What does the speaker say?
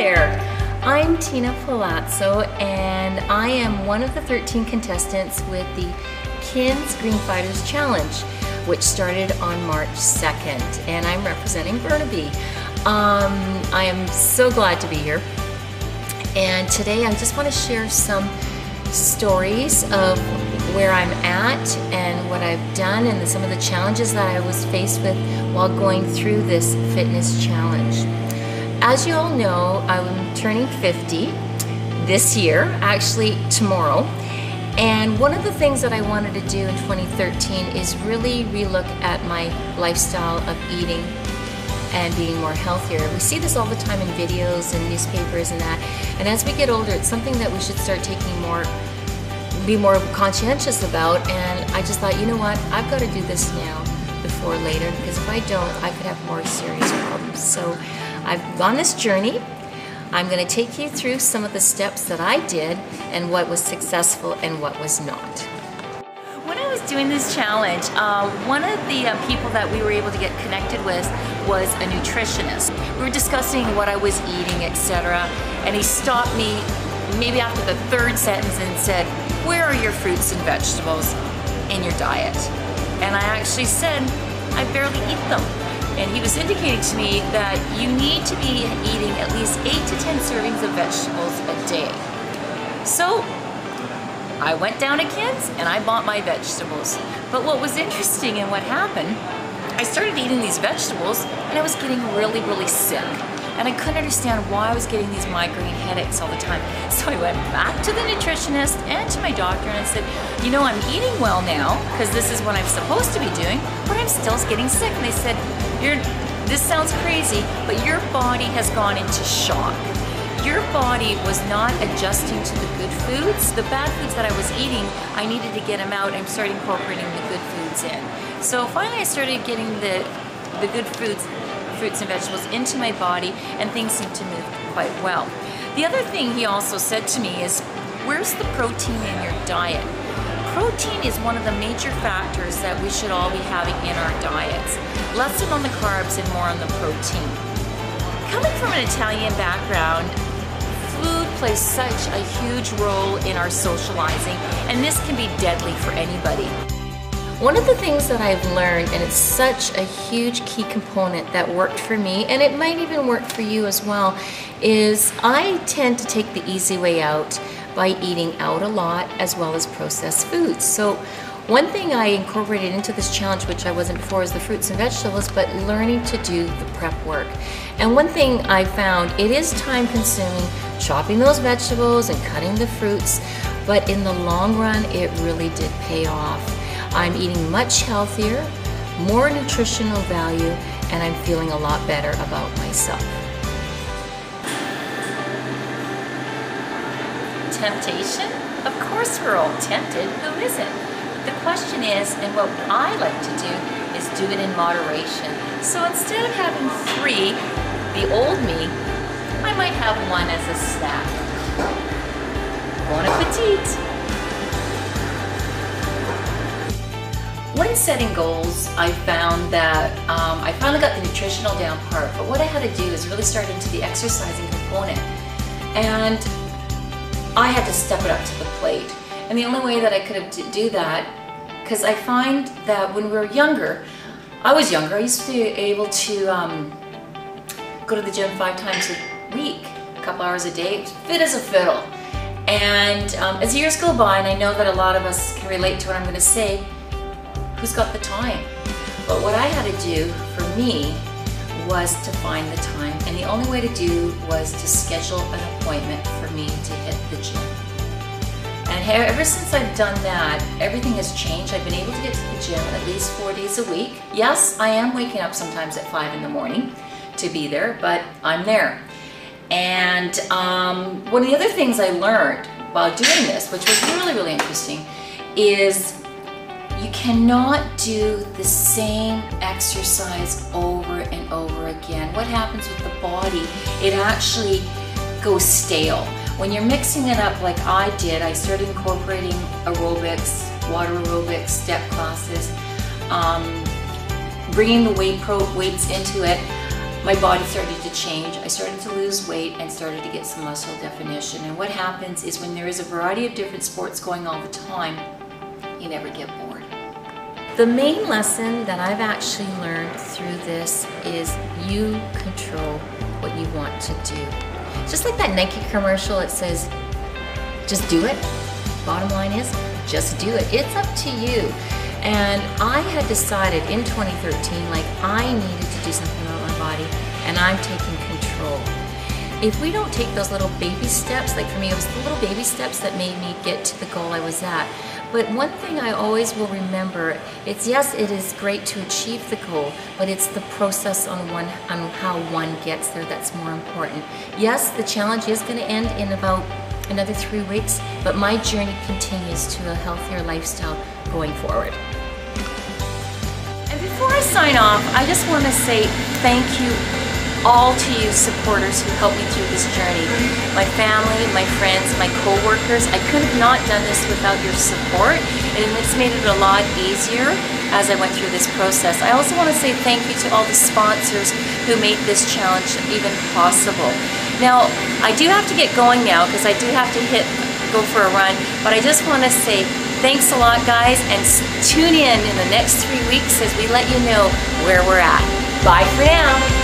there, I'm Tina Palazzo and I am one of the 13 contestants with the Kins Green Fighters Challenge, which started on March 2nd, and I'm representing Burnaby. I am so glad to be here, and today I just want to share some stories of where I'm at and what I've done and some of the challenges that I was faced with while going through this fitness challenge. As you all know, I'm turning 50 this year, actually tomorrow. And one of the things that I wanted to do in 2013 is really relook at my lifestyle of eating and being more healthier. We see this all the time in videos and newspapers and that. And as we get older, it's something that we should start be more conscientious about. And I just thought, you know what, I've got to do this now before later, because if I don't, I could have more serious problems. So I've gone this journey. I'm going to take you through some of the steps that I did and what was successful and what was not. When I was doing this challenge, one of the people that we were able to get connected with was a nutritionist. We were discussing what I was eating, etc. And he stopped me maybe after the third sentence and said, "Where are your fruits and vegetables in your diet?" And I actually said, "I barely eat them." And he was indicating to me that you need to be eating at least 8 to 10 servings of vegetables a day. So I went down to Kins and I bought my vegetables. But what was interesting and what happened, I started eating these vegetables and I was getting really, really sick. And I couldn't understand why I was getting these migraine headaches all the time. So I went back to the nutritionist and to my doctor and I said, you know, I'm eating well now because this is what I'm supposed to be doing, but I'm still getting sick. And they said, this sounds crazy, but your body has gone into shock. Your body was not adjusting to the good foods. The bad foods that I was eating, I needed to get them out and start incorporating the good foods in. So finally I started getting the good fruits and vegetables into my body, and things seemed to move quite well. The other thing he also said to me is, where's the protein in your diet? Protein is one of the major factors that we should all be having in our diets. Less on the carbs and more on the protein. Coming from an Italian background, food plays such a huge role in our socializing, and this can be deadly for anybody. One of the things that I've learned, and it's such a huge key component that worked for me, and it might even work for you as well, is I tend to take the easy way out by eating out a lot as well as processed foods. So one thing I incorporated into this challenge, which I wasn't before, is the fruits and vegetables, but learning to do the prep work. And one thing I found, it is time consuming chopping those vegetables and cutting the fruits, but in the long run, it really did pay off. I'm eating much healthier, more nutritional value, and I'm feeling a lot better about myself. Temptation? Of course we're all tempted, who isn't? The question is, and what I like to do, is do it in moderation. So instead of having 3, the old me, I might have 1 as a snack. Bon appetit! When setting goals, I found that I finally got the nutritional down part, but what I had to do is really start into the exercising component. And I had to step it up to the plate. And the only way that I could do that, because I find that when we were younger, I used to be able to go to the gym 5 times a week, a couple hours a day, fit as a fiddle. And as years go by, and I know that a lot of us can relate to what I'm going to say, who's got the time? But what I had to do for me was to find the time, and the only way to do was to schedule an appointment for me to hit the gym. And ever since I've done that, everything has changed. I've been able to get to the gym at least 4 days a week. Yes, I am waking up sometimes at 5 in the morning to be there, but I'm there. And one of the other things I learned while doing this, which was really, really interesting, is you cannot do the same exercise over and over again. What happens with the body? It actually goes stale. When you're mixing it up like I did, I started incorporating aerobics, water aerobics, step classes, bringing the weights into it. my body started to change. I started to lose weight and started to get some muscle definition. And what happens is when there is a variety of different sports going all the time, you never get bored. The main lesson that I've actually learned through this is you control what you want to do. Just like that Nike commercial, it says, just do it. Bottom line is, just do it. It's up to you. And I had decided in 2013, like I needed to do something about my body, and I'm taking control. If we don't take those little baby steps, like for me, it was the little baby steps that made me get to the goal I was at. But one thing I always will remember, it's yes, it is great to achieve the goal, but it's the process on how one gets there that's more important. Yes, the challenge is going to end in about another 3 weeks, but my journey continues to a healthier lifestyle going forward. And before I sign off, I just want to say thank you all to you supporters who helped me through this journey. My family, my friends, my co-workers. I could have not done this without your support, and it's made it a lot easier as I went through this process. I also want to say thank you to all the sponsors who made this challenge even possible. Now, I do have to get going now because I do have to go for a run, but I just want to say thanks a lot, guys, and tune in the next 3 weeks as we let you know where we're at. Bye for now.